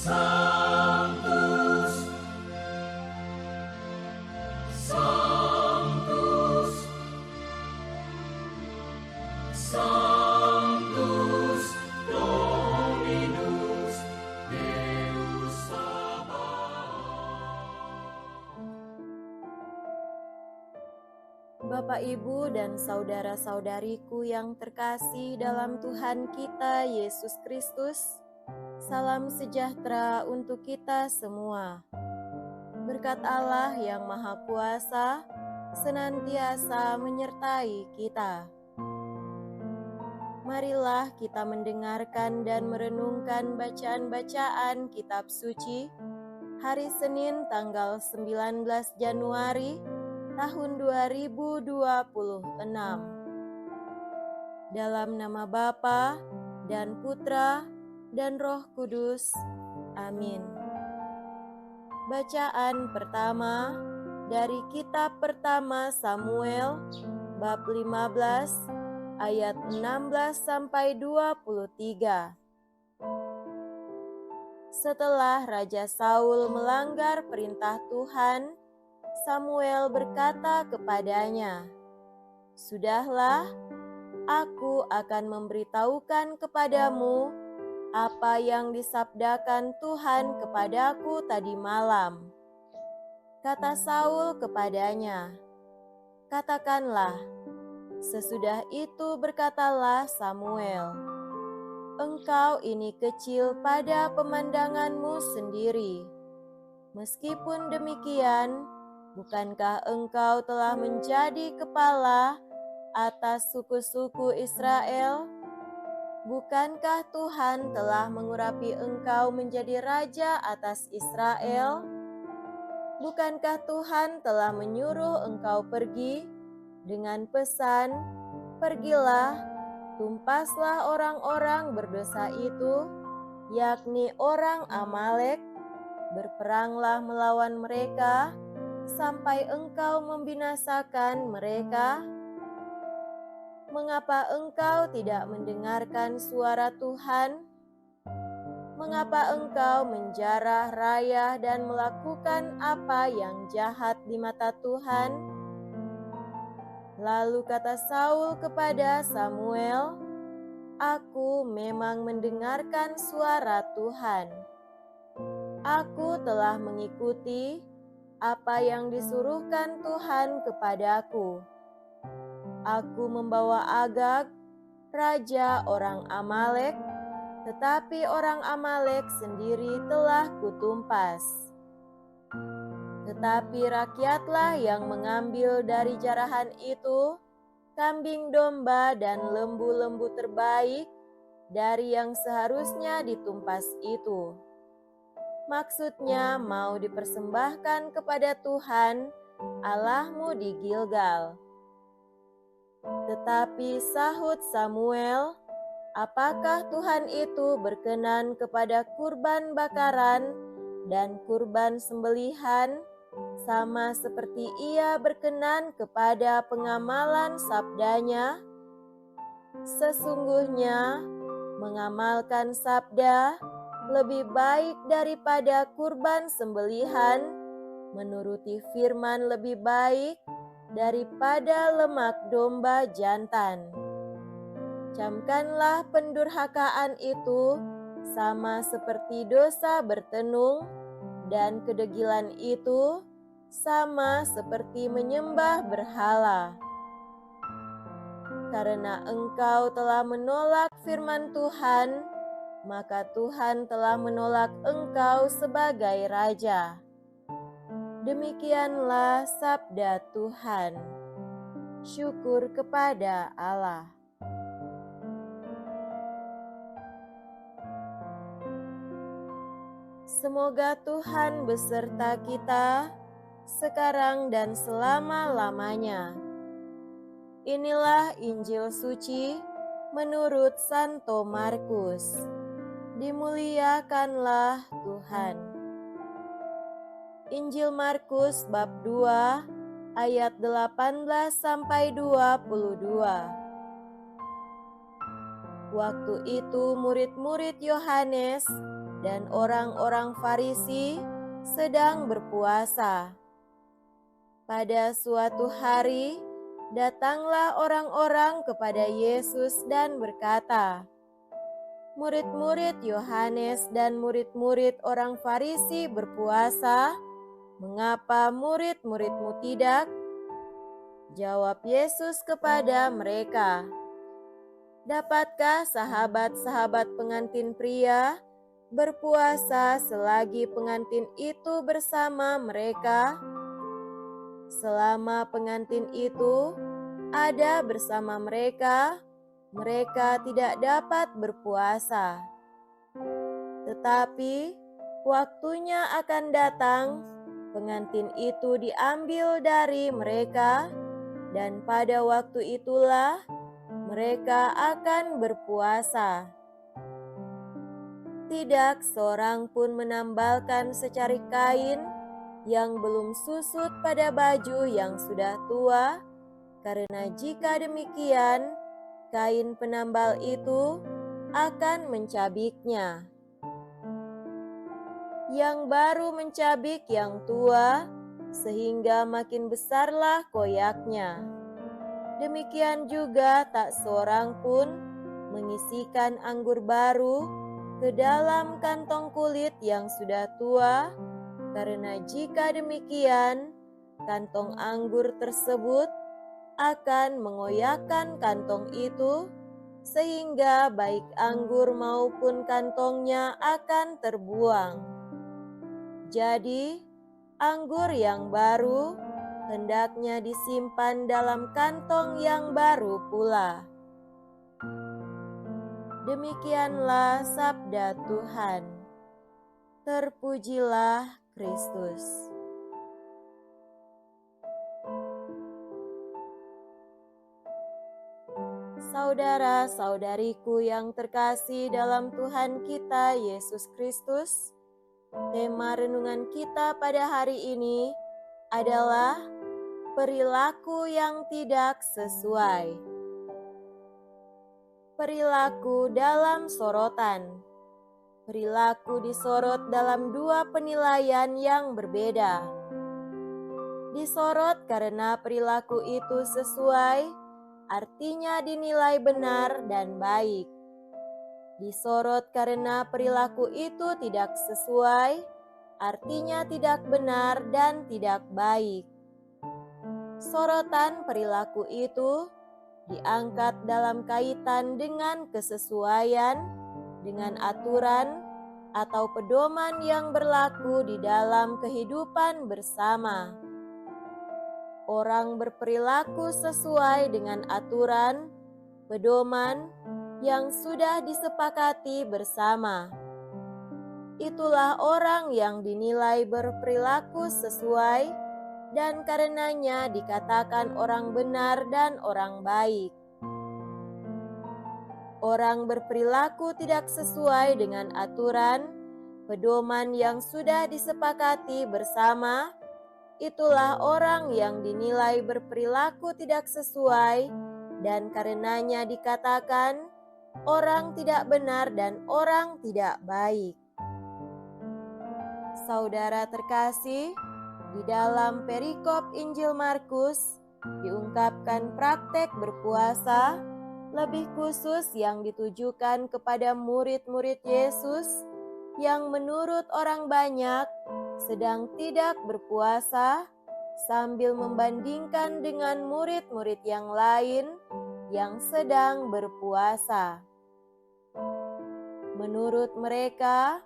Sanctus, Sanctus, Sanctus Dominus Deus Sabaoth. Bapak, Ibu, dan saudara-saudariku yang terkasih dalam Tuhan kita Yesus Kristus, salam sejahtera untuk kita semua. Berkat Allah yang Maha Kuasa senantiasa menyertai kita. Marilah kita mendengarkan dan merenungkan bacaan-bacaan kitab suci hari Senin tanggal 19 Januari tahun 2026. Dalam nama Bapa dan Putra dan Roh Kudus. Amin. Bacaan pertama dari kitab pertama Samuel bab 15 ayat 16 sampai 23. Setelah Raja Saul melanggar perintah Tuhan, Samuel berkata kepadanya, "Sudahlah, aku akan memberitahukan kepadamu apa yang disabdakan Tuhan kepadaku tadi malam." Kata Saul kepadanya, "Katakanlah." Sesudah itu berkatalah Samuel, "Engkau ini kecil pada pemandanganmu sendiri. Meskipun demikian, bukankah engkau telah menjadi kepala atas suku-suku Israel? Bukankah Tuhan telah mengurapi engkau menjadi raja atas Israel? Bukankah Tuhan telah menyuruh engkau pergi dengan pesan, 'Pergilah, tumpaslah orang-orang berdosa itu, yakni orang Amalek, berperanglah melawan mereka, sampai engkau membinasakan mereka?' Mengapa engkau tidak mendengarkan suara Tuhan? Mengapa engkau menjarah rayah dan melakukan apa yang jahat di mata Tuhan?" Lalu kata Saul kepada Samuel, "Aku memang mendengarkan suara Tuhan. Aku telah mengikuti apa yang disuruhkan Tuhan kepadaku. Aku membawa Agag, raja orang Amalek, tetapi orang Amalek sendiri telah kutumpas. Tetapi rakyatlah yang mengambil dari jarahan itu kambing domba dan lembu-lembu terbaik dari yang seharusnya ditumpas itu. Maksudnya mau dipersembahkan kepada Tuhan Allahmu di Gilgal." Tetapi sahut Samuel, "Apakah Tuhan itu berkenan kepada kurban bakaran dan kurban sembelihan, sama seperti Ia berkenan kepada pengamalan sabdanya? Sesungguhnya mengamalkan sabda lebih baik daripada kurban sembelihan, menuruti firman lebih baik daripada lemak domba jantan. Camkanlah pendurhakaan itu sama seperti dosa bertenung, dan kedegilan itu sama seperti menyembah berhala. Karena engkau telah menolak firman Tuhan, maka Tuhan telah menolak engkau sebagai raja." Demikianlah sabda Tuhan. Syukur kepada Allah. Semoga Tuhan beserta kita sekarang dan selama-lamanya. Inilah Injil suci menurut Santo Markus. Dimuliakanlah Tuhan. Injil Markus bab 2 ayat 18 sampai 22. Waktu itu murid-murid Yohanes dan orang-orang Farisi sedang berpuasa. Pada suatu hari, datanglah orang-orang kepada Yesus dan berkata, "Murid-murid Yohanes dan murid-murid orang Farisi berpuasa, mengapa murid-muridmu tidak?" Jawab Yesus kepada mereka, "Dapatkah sahabat-sahabat pengantin pria berpuasa selagi pengantin itu bersama mereka? Selama pengantin itu ada bersama mereka, mereka tidak dapat berpuasa. Tetapi waktunya akan datang, pengantin itu diambil dari mereka, dan pada waktu itulah mereka akan berpuasa. Tidak seorang pun menambalkan secarik kain yang belum susut pada baju yang sudah tua, karena jika demikian, kain penambal itu akan mencabiknya. Yang baru mencabik yang tua, sehingga makin besarlah koyaknya. Demikian juga tak seorang pun mengisikan anggur baru ke dalam kantong kulit yang sudah tua, karena jika demikian, kantong anggur tersebut akan mengoyakkan kantong itu, sehingga baik anggur maupun kantongnya akan terbuang. Jadi, anggur yang baru hendaknya disimpan dalam kantong yang baru pula." Demikianlah sabda Tuhan. Terpujilah Kristus. Saudara-saudariku yang terkasih dalam Tuhan kita Yesus Kristus, tema renungan kita pada hari ini adalah perilaku yang tidak sesuai. Perilaku dalam sorotan. Perilaku disorot dalam dua penilaian yang berbeda. Disorot karena perilaku itu sesuai, artinya dinilai benar dan baik. Disorot karena perilaku itu tidak sesuai, artinya tidak benar dan tidak baik. Sorotan perilaku itu diangkat dalam kaitan dengan kesesuaian, dengan aturan atau pedoman yang berlaku di dalam kehidupan bersama. Orang berperilaku sesuai dengan aturan, pedoman yang sudah disepakati bersama. Itulah orang yang dinilai berperilaku sesuai, dan karenanya dikatakan orang benar dan orang baik. Orang berperilaku tidak sesuai dengan aturan, pedoman yang sudah disepakati bersama, itulah orang yang dinilai berperilaku tidak sesuai, dan karenanya dikatakan orang tidak benar dan orang tidak baik. Saudara terkasih, di dalam perikop Injil Markus diungkapkan praktek berpuasa, lebih khusus yang ditujukan kepada murid-murid Yesus yang menurut orang banyak sedang tidak berpuasa, sambil membandingkan dengan murid-murid yang lain yang sedang berpuasa. Menurut mereka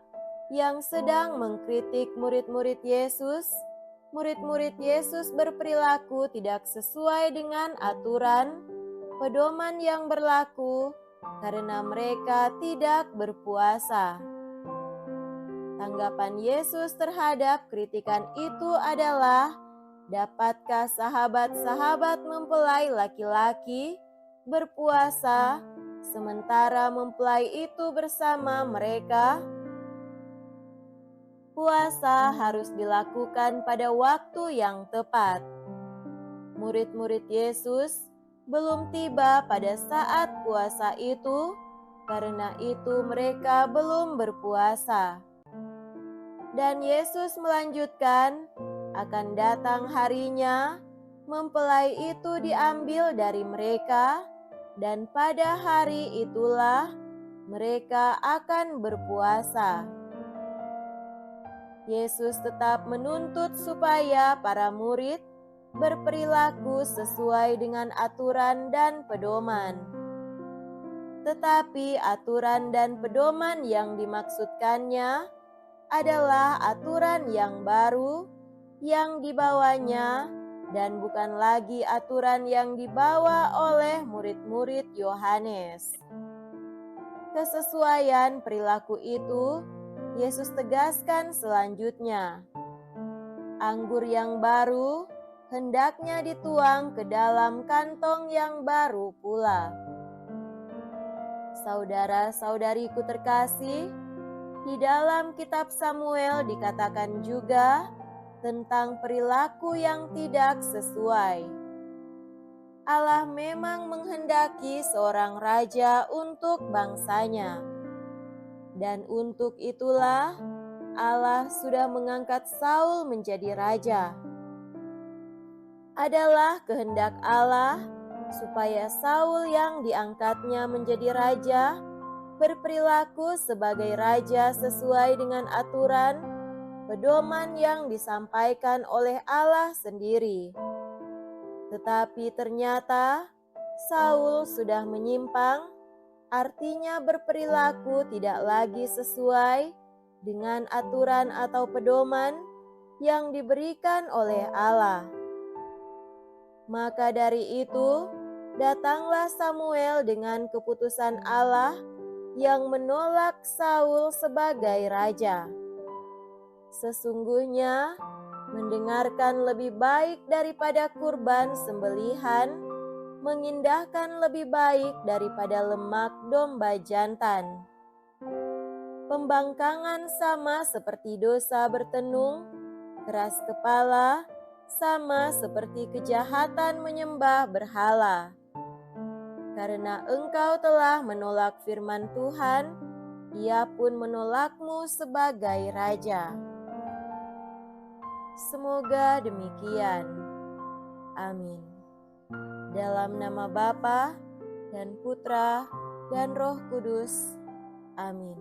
yang sedang mengkritik murid-murid Yesus, murid-murid Yesus berperilaku tidak sesuai dengan aturan, pedoman yang berlaku karena mereka tidak berpuasa. Tanggapan Yesus terhadap kritikan itu adalah, dapatkah sahabat-sahabat mempelai laki-laki berpuasa sementara mempelai itu bersama mereka? Puasa harus dilakukan pada waktu yang tepat. Murid-murid Yesus belum tiba pada saat puasa itu, Karena itu mereka belum berpuasa. Dan Yesus melanjutkan, akan datang harinya, mempelai itu diambil dari mereka, dan pada hari itulah mereka akan berpuasa. Yesus tetap menuntut supaya para murid berperilaku sesuai dengan aturan dan pedoman. Tetapi aturan dan pedoman yang dimaksudkannya adalah aturan yang baru yang dibawanya dan bukan lagi aturan yang dibawa oleh murid-murid Yohanes. Kesesuaian perilaku itu Yesus tegaskan selanjutnya. Anggur yang baru hendaknya dituang ke dalam kantong yang baru pula. Saudara-saudariku terkasih, di dalam kitab Samuel dikatakan juga tentang perilaku yang tidak sesuai. Allah memang menghendaki seorang raja untuk bangsanya. Dan untuk itulah Allah sudah mengangkat Saul menjadi raja. Adalah kehendak Allah supaya Saul yang diangkatnya menjadi raja berperilaku sebagai raja sesuai dengan aturan, pedoman yang disampaikan oleh Allah sendiri. Tetapi ternyata Saul sudah menyimpang, artinya berperilaku tidak lagi sesuai dengan aturan atau pedoman yang diberikan oleh Allah. Maka dari itu, datanglah Samuel dengan keputusan Allah yang menolak Saul sebagai raja. Sesungguhnya, mendengarkan lebih baik daripada kurban sembelihan, mengindahkan lebih baik daripada lemak domba jantan. Pembangkangan sama seperti dosa bertenung, keras kepala sama seperti kejahatan menyembah berhala. Karena engkau telah menolak firman Tuhan, Ia pun menolakmu sebagai raja. Semoga demikian. Amin. Dalam nama Bapa dan Putra dan Roh Kudus. Amin.